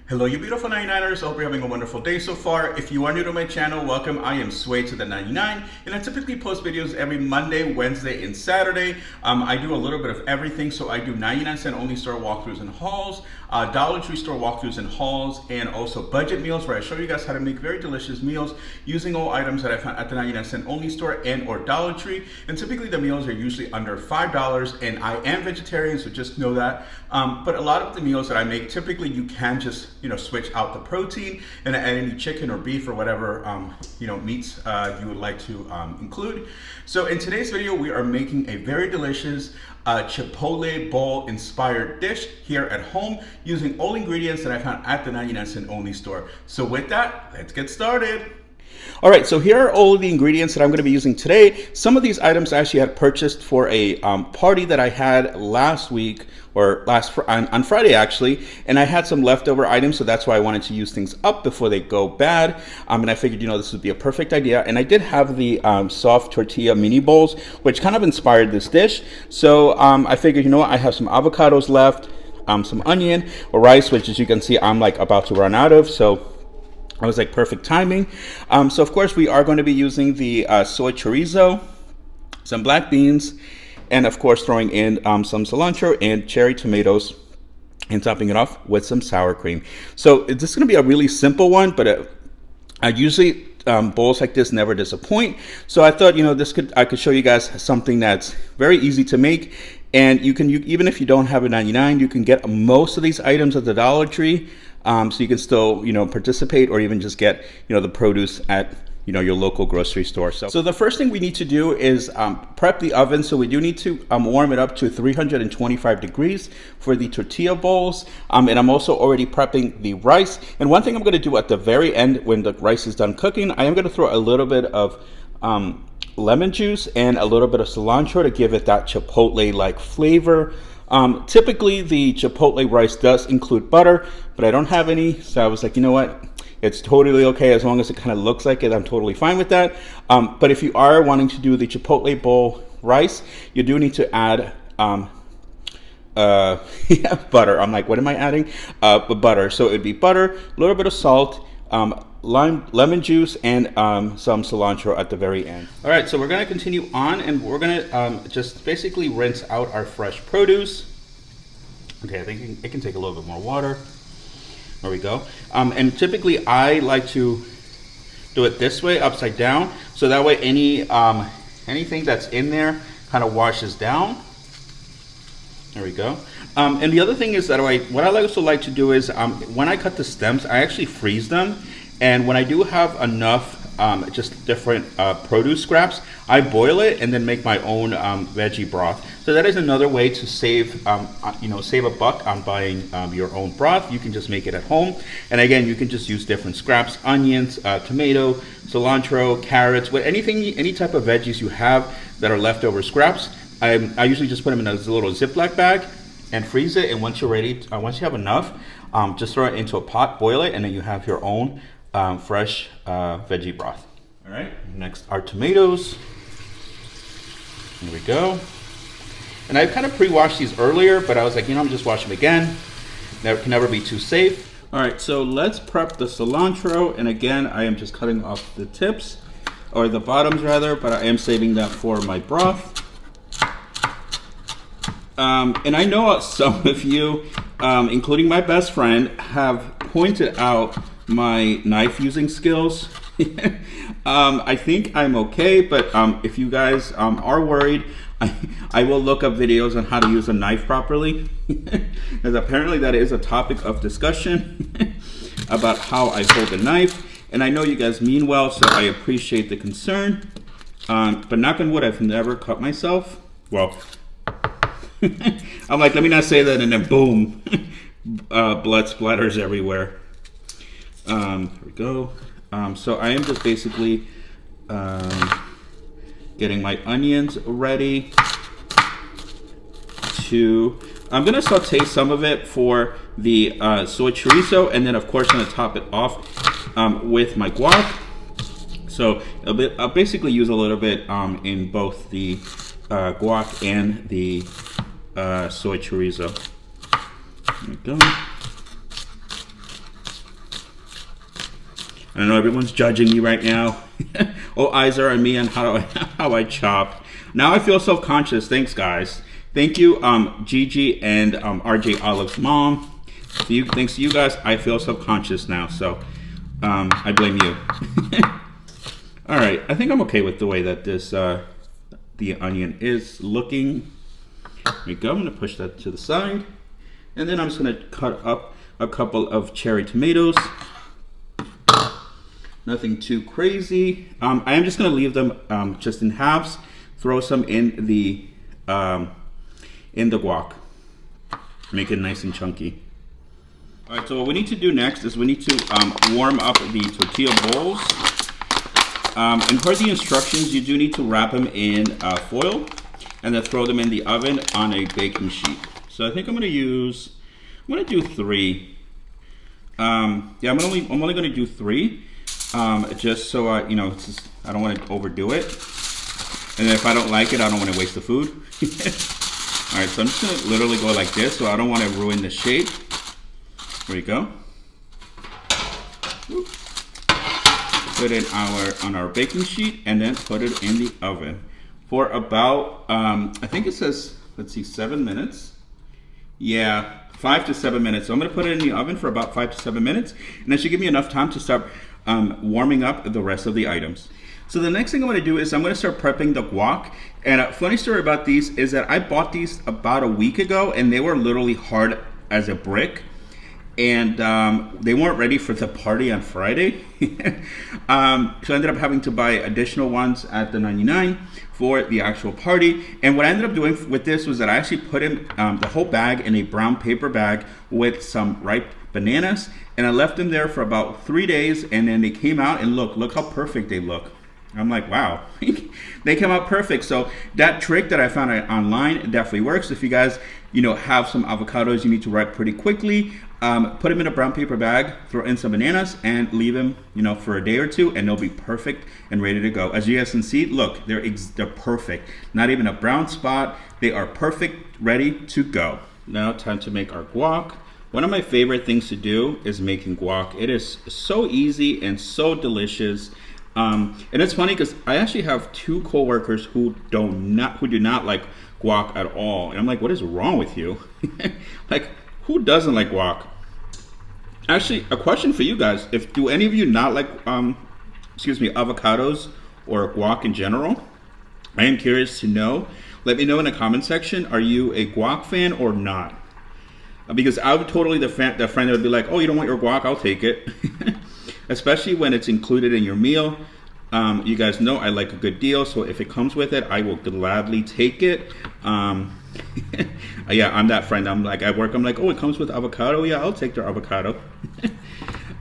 Hello, you beautiful 99ers. I hope you're having a wonderful day so far. If you are new to my channel, welcome. I am Sway to the 99, and I typically post videos every Monday, Wednesday, and Saturday. I do a little bit of everything, so I do 99-cent only store walkthroughs and hauls, Dollar Tree store walkthroughs and hauls, and also budget meals where I show you guys how to make very delicious meals using all items that I found at the 99-cent only store and or Dollar Tree. And typically the meals are usually under $5, and I am vegetarian, so just know that. But a lot of the meals that I make, typically you can just switch out the protein and add any chicken or beef or whatever meats you would like to include. So in today's video, we are making a very delicious Chipotle Bowl Inspired dish here at home using all ingredients that I found at the 99-cent only store. So with that, let's get started. All right, so here are all the ingredients that I'm going to be using today. Some of these items I actually had purchased for a party that I had last week, or on Friday actually, and I had some leftover items, so that's why I wanted to use things up before they go bad. And I figured, this would be a perfect idea. And I did have the soft tortilla mini bowls, which kind of inspired this dish. So I figured, I have some avocados left, some onion or rice, which as you can see, I'm like about to run out of. So I was like, perfect timing. So of course we are going to be using the soy chorizo, some black beans, and of course throwing in some cilantro and cherry tomatoes and topping it off with some sour cream. So this is going to be a really simple one, but I usually bowls like this never disappoint. So I thought, I could show you guys something that's very easy to make. And even if you don't have a 99, you can get most of these items at the Dollar Tree. So you can still, participate or even just get, the produce at, your local grocery store. So the first thing we need to do is prep the oven. So we do need to warm it up to 325 degrees for the tortilla bowls. And I'm also already prepping the rice. And one thing I'm going to do at the very end when the rice is done cooking, I am going to throw a little bit of lemon juice and a little bit of cilantro to give it that Chipotle-like flavor. Typically the Chipotle rice does include butter, but I don't have any, so I was like, you know what, it's totally okay as long as it kind of looks like it. I'm totally fine with that. But if you are wanting to do the Chipotle bowl rice, you do need to add butter. I'm like, what am I adding? Butter. So it'd be butter, a little bit of salt, lemon juice, and some cilantro at the very end. All right, so we're going to continue on, and we're going to just basically rinse out our fresh produce. Okay, I think it can take a little bit more water. There we go. And typically I like to do it this way, upside down, so that way anything that's in there kind of washes down. There we go. And the other thing is that what I also like to do is when I cut the stems, I actually freeze them. And when I do have enough just different produce scraps, I boil it and then make my own veggie broth. So that is another way to save save a buck on buying your own broth. You can just make it at home. And again, you can just use different scraps: onions, tomato, cilantro, carrots, any type of veggies you have that are leftover scraps. I usually just put them in a little Ziploc bag and freeze it. And once you're ready, once you have enough, just throw it into a pot, boil it, and then you have your own fresh veggie broth. All right, next our tomatoes. Here we go. And I kind of pre-washed these earlier, but I was like, I'm just wash them again. Can never be too safe. All right, so let's prep the cilantro. And again, I am just cutting off the tips, or the bottoms rather, but I am saving that for my broth. And I know some of you, including my best friend, have pointed out my knife using skills. I think I'm okay, but if you guys are worried, I will look up videos on how to use a knife properly, because apparently that is a topic of discussion about how I hold a knife. And I know you guys mean well, so I appreciate the concern. But knock on wood, I've never cut myself. Well, I'm like, let me not say that, and then boom, blood splatters everywhere. Here we go. So I am just basically getting my onions ready I'm going to saute some of it for the soy chorizo, and then of course I'm going to top it off with my guac. So I'll basically use a little bit in both the guac and the soy chorizo. There we go. I know everyone's judging me right now. All eyes are on me on how I chop. Now I feel self-conscious. Thanks, guys. Thank you, Gigi and RJ Olive's mom. Thanks to you guys, I feel self-conscious now. So I blame you. All right, I think I'm okay with the way that this the onion is looking. There we go. I'm gonna push that to the side, and then I'm just gonna cut up a couple of cherry tomatoes. Nothing too crazy. I am just gonna leave them just in halves. Throw some in the guac. Make it nice and chunky. All right. So what we need to do next is we need to warm up the tortilla bowls. And per the instructions, you do need to wrap them in foil and then throw them in the oven on a baking sheet. So I think I'm gonna do 3. Yeah, I'm only gonna do 3, just so I don't want to overdo it. And if I don't like it, I don't want to waste the food. All right, so I'm just gonna literally go like this, so I don't want to ruin the shape. There we go. Whoop. Put it on our baking sheet and then put it in the oven for about I think it says, let's see, 7 minutes. Yeah, 5 to 7 minutes. So I'm gonna put it in the oven for about 5 to 7 minutes, and that should give me enough time to start warming up the rest of the items. So the next thing I'm gonna do is I'm gonna start prepping the guac. And a funny story about these is that I bought these about a week ago, and they were literally hard as a brick. And they weren't ready for the party on Friday. So I ended up having to buy additional ones at the 99 for the actual party. And what I ended up doing with this was that I actually put in the whole bag in a brown paper bag with some ripe bananas, and I left them there for about 3 days, and then they came out, and look how perfect they look. I'm like, wow, they came out perfect. So that trick that I found online definitely works. If you guys, have some avocados you need to ripe pretty quickly, put them in a brown paper bag, throw in some bananas, and leave them, for a day or two, and they'll be perfect and ready to go. As you guys can see, look, they're perfect. Not even a brown spot. They are perfect, ready to go. Now time to make our guac. One of my favorite things to do is making guac. It is so easy and so delicious. And it's funny because I actually have 2 coworkers who do not like guac at all. And I'm like, what is wrong with you? Like, who doesn't like guac? Actually, a question for you guys. Do any of you not like, avocados or guac in general? I am curious to know. Let me know in the comment section. Are you a guac fan or not? Because I would totally the friend that would be like, oh, you don't want your guac? I'll take it. Especially when it's included in your meal. You guys know I like a good deal, so if it comes with it, I will gladly take it. Yeah, I'm that friend. I'm like, at work, I'm like, oh, it comes with avocado? Yeah, I'll take their avocado.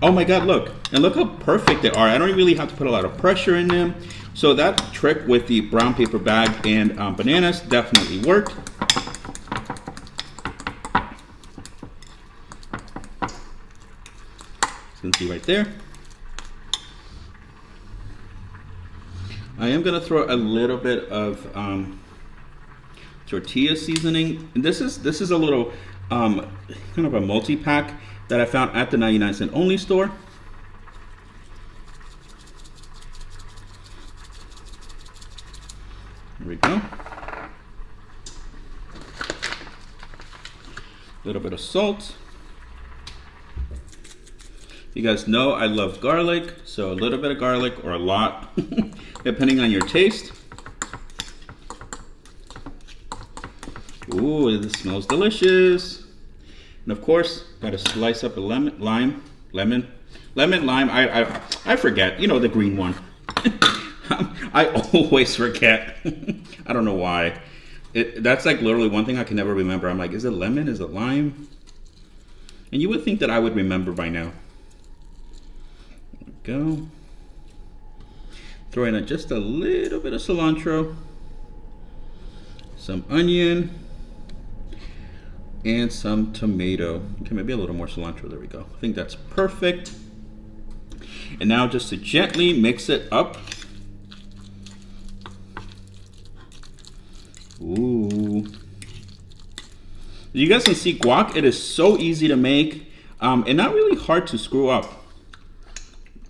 Oh my God, look. And look how perfect they are. I don't really have to put a lot of pressure in them. So that trick with the brown paper bag and bananas definitely worked. You can see right there. I am gonna throw a little bit of tortilla seasoning. And this is a little kind of a multi-pack that I found at the 99-cent only store. There we go. A little bit of salt. You guys know I love garlic, so a little bit of garlic or a lot, depending on your taste. Ooh, this smells delicious. And of course, gotta slice up a lemon. I forget, the green one. I always forget. I don't know why. That's like literally one thing I can never remember. I'm like, is it lemon? Is it lime? And you would think that I would remember by now. Go. Throw in just a little bit of cilantro, some onion, and some tomato. Okay, maybe a little more cilantro. There we go. I think that's perfect. And now just to gently mix it up. Ooh. You guys can see guac, it is so easy to make and not really hard to screw up.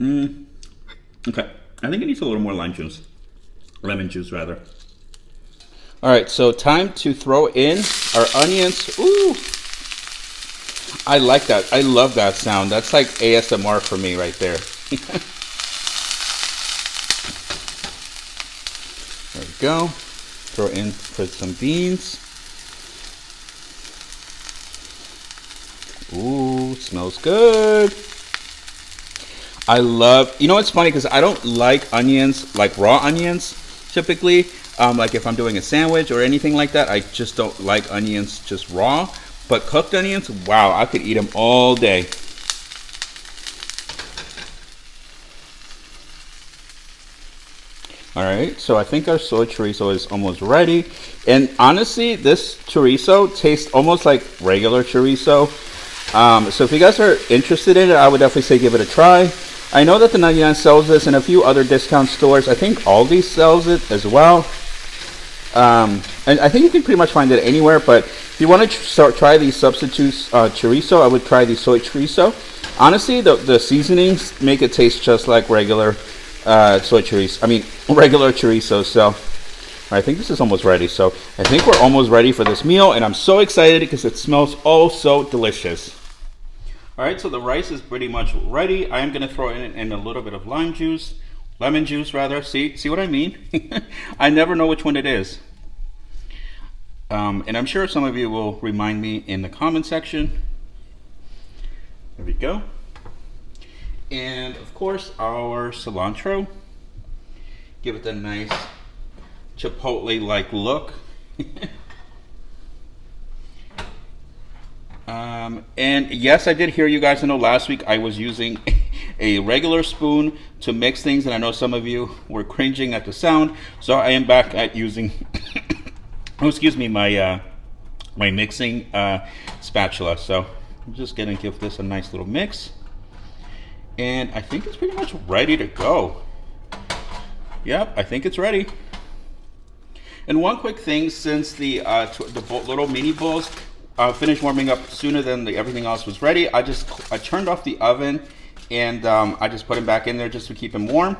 Okay, I think it needs a little more lime juice. Lemon juice, rather. All right, so time to throw in our onions. Ooh, I like that. I love that sound. That's like ASMR for me right there. There we go. Throw in for some beans. Ooh, smells good. I love, you know what's funny, because I don't like onions, like raw onions, typically. Like if I'm doing a sandwich or anything like that, I just don't like onions just raw. But cooked onions, wow, I could eat them all day. All right, so I think our soy chorizo is almost ready. And honestly, this chorizo tastes almost like regular chorizo. So if you guys are interested in it, I would definitely say give it a try. I know that the 99 sells this in a few other discount stores. I think Aldi sells it as well. And I think you can pretty much find it anywhere. But if you want to try these substitutes chorizo, I would try the soy chorizo. Honestly, the seasonings make it taste just like regular soy chorizo. I mean, regular chorizo. So I think this is almost ready. So I think we're almost ready for this meal. And I'm so excited because it smells oh so delicious. All right, so the rice is pretty much ready. I am going to throw in a little bit of lemon juice rather. See what I mean? I never know which one it is. And I'm sure some of you will remind me in the comment section. There we go. And of course, our cilantro. Give it a nice Chipotle-like look. And yes, I did hear you guys. I know last week I was using a regular spoon to mix things, and I know some of you were cringing at the sound. So I am back at using, oh, excuse me, my my mixing spatula. So I'm just gonna give this a nice little mix, and I think it's pretty much ready to go. Yep, I think it's ready. And one quick thing, since the little mini bowls finished warming up sooner than everything else was ready, I turned off the oven, and I just put them back in there just to keep them warm.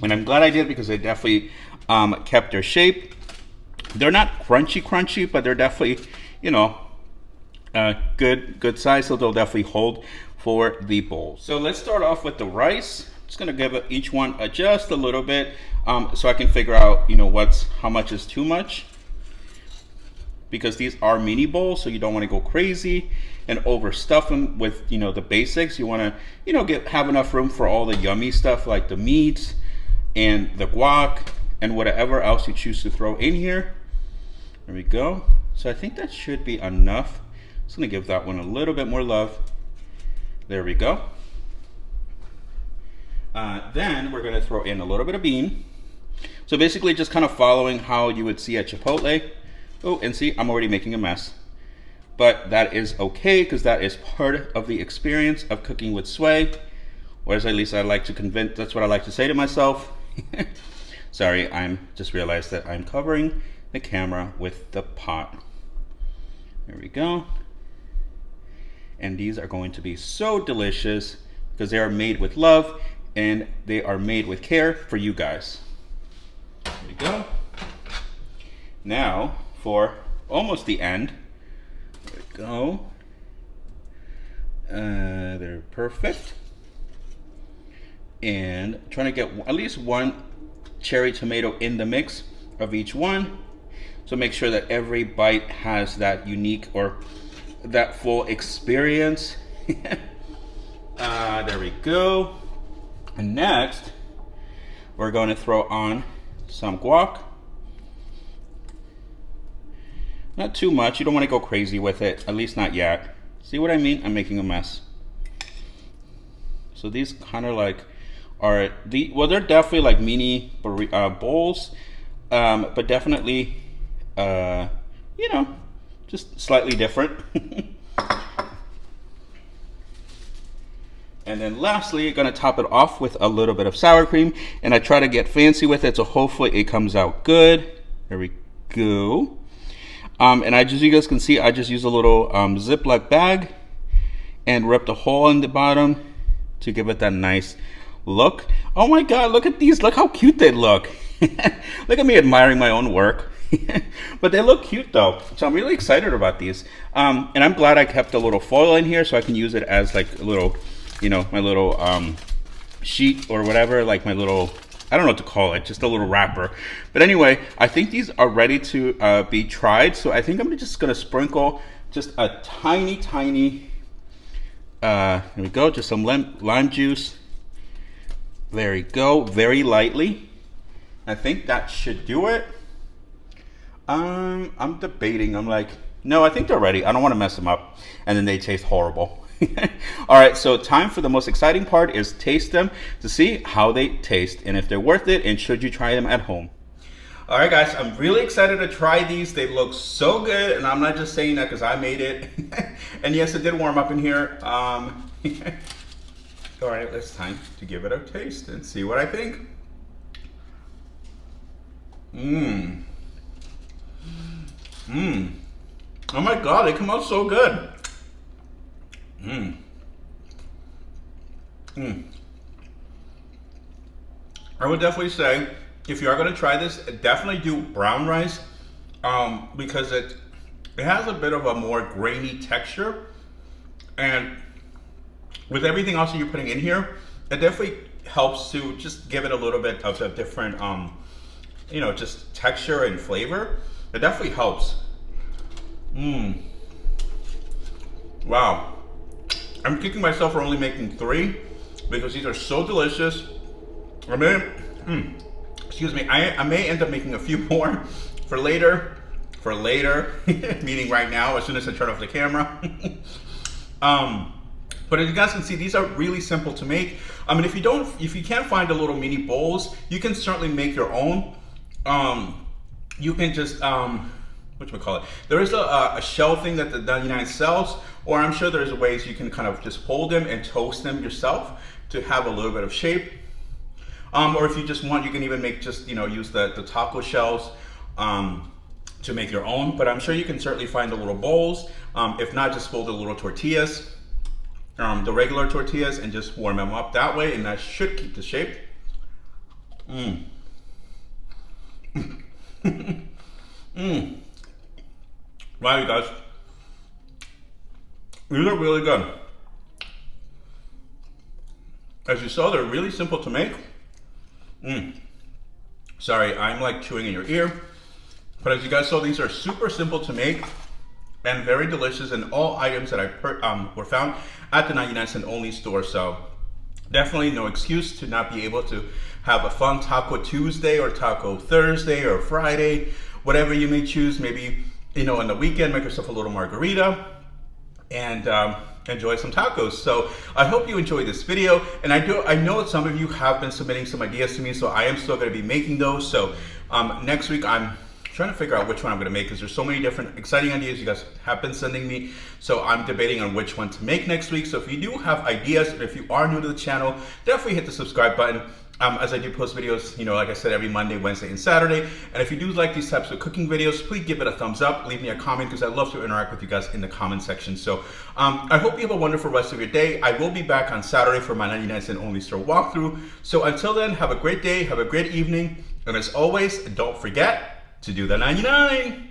And I'm glad I did, because they definitely kept their shape. They're not crunchy, but they're definitely, you know, good size, so they'll definitely hold for the bowl. So let's start off with the rice. Just gonna give each one just a little bit, so I can figure out, you know, how much is too much. Because these are mini bowls, so you don't want to go crazy and overstuff them with, you know, the basics. You want to, you know, have enough room for all the yummy stuff like the meat and the guac and whatever else you choose to throw in here. There we go. So I think that should be enough. Just gonna give that one a little bit more love. There we go. Then we're gonna throw in a little bit of bean. So basically just kind of following how you would see at Chipotle. Oh, and see, I'm already making a mess. But that is okay, because that is part of the experience of cooking with Sway. Or as at least I like to convince, that's what I like to say to myself. Sorry, I'm just realized that I'm covering the camera with the pot. There we go. And these are going to be so delicious, because they are made with love, and they are made with care for you guys. There we go. Now, for almost the end, there we go. They're perfect. And trying to get at least one cherry tomato in the mix of each one. So make sure that every bite has that unique or that full experience. There we go. And next, we're going to throw on some guac. Not too much. You don't want to go crazy with it, at least not yet. See what I mean? I'm making a mess. So these kind of like are well, they're definitely like mini bowls, but definitely, you know, just slightly different. And then lastly, you're gonna top it off with a little bit of sour cream, and I try to get fancy with it, so hopefully it comes out good. There we go. And you guys can see, I just use a little Ziploc bag and ripped a hole in the bottom to give it that nice look. Oh my God, look at these. Look how cute they look. Look at me admiring my own work. But they look cute though. So I'm really excited about these. And I'm glad I kept a little foil in here so I can use it as like a little, you know, my little sheet or whatever, like my little, I don't know what to call it, just a little wrapper. But anyway, I think these are ready to be tried. So I think I'm just gonna sprinkle just a tiny, here we go, just some lime juice. There we go, very lightly. I think that should do it. I'm debating, I'm like, no, I think they're ready. I don't wanna mess them up and then they taste horrible. All right, so time for the most exciting part is taste them to see how they taste and if they're worth it and should you try them at home. All right, guys, I'm really excited to try these. They look so good, and I'm not just saying that because I made it. And yes, it did warm up in here. All right, it's time to give it a taste and see what I think. Oh my God, they come out so good. I would definitely say, if you are going to try this, definitely do brown rice because it has a bit of a more grainy texture, and with everything else that you're putting in here, it definitely helps to just give it a little bit of a different, you know, just texture and flavor. It definitely helps. Wow. I'm kicking myself for only making 3 because these are so delicious. I mean, excuse me, I may end up making a few more for later, meaning right now, as soon as I turn off the camera. But as you guys can see, these are really simple to make. I mean, if you can't find the little mini bowls, you can certainly make your own. You can just, whatchamacallit, there is a shell thing that the 99 sells, or I'm sure there's ways you can kind of just hold them and toast them yourself to have a little bit of shape. Or if you just want, you can even make just, you know, use the taco shells to make your own. But I'm sure you can certainly find the little bowls. If not, just fold the little tortillas, the regular tortillas, and just warm them up that way, and that should keep the shape. Wow, you guys, these are really good. As you saw, they're really simple to make. Sorry, I'm like chewing in your ear. But as you guys saw, these are super simple to make and very delicious, and all items that were found at the 99-cent only store. So definitely no excuse to not be able to have a fun Taco Tuesday or Taco Thursday or Friday, whatever you may choose. Maybe, you know, on the weekend, make yourself a little margarita and enjoy some tacos. So I hope you enjoyed this video, and I know that some of you have been submitting some ideas to me, so I am still going to be making those. So next week I'm trying to figure out which one I'm going to make because there's so many different exciting ideas you guys have been sending me. So I'm debating on which one to make next week. So if you do have ideas, and if you are new to the channel, definitely hit the subscribe button. As I do post videos, you know, like I said, every Monday, Wednesday, and Saturday. And if you do like these types of cooking videos, please give it a thumbs up. Leave me a comment because I love to interact with you guys in the comment section. So I hope you have a wonderful rest of your day. I will be back on Saturday for my 99-cent only store walkthrough. So until then, have a great day, have a great evening. And as always, don't forget to do the 99.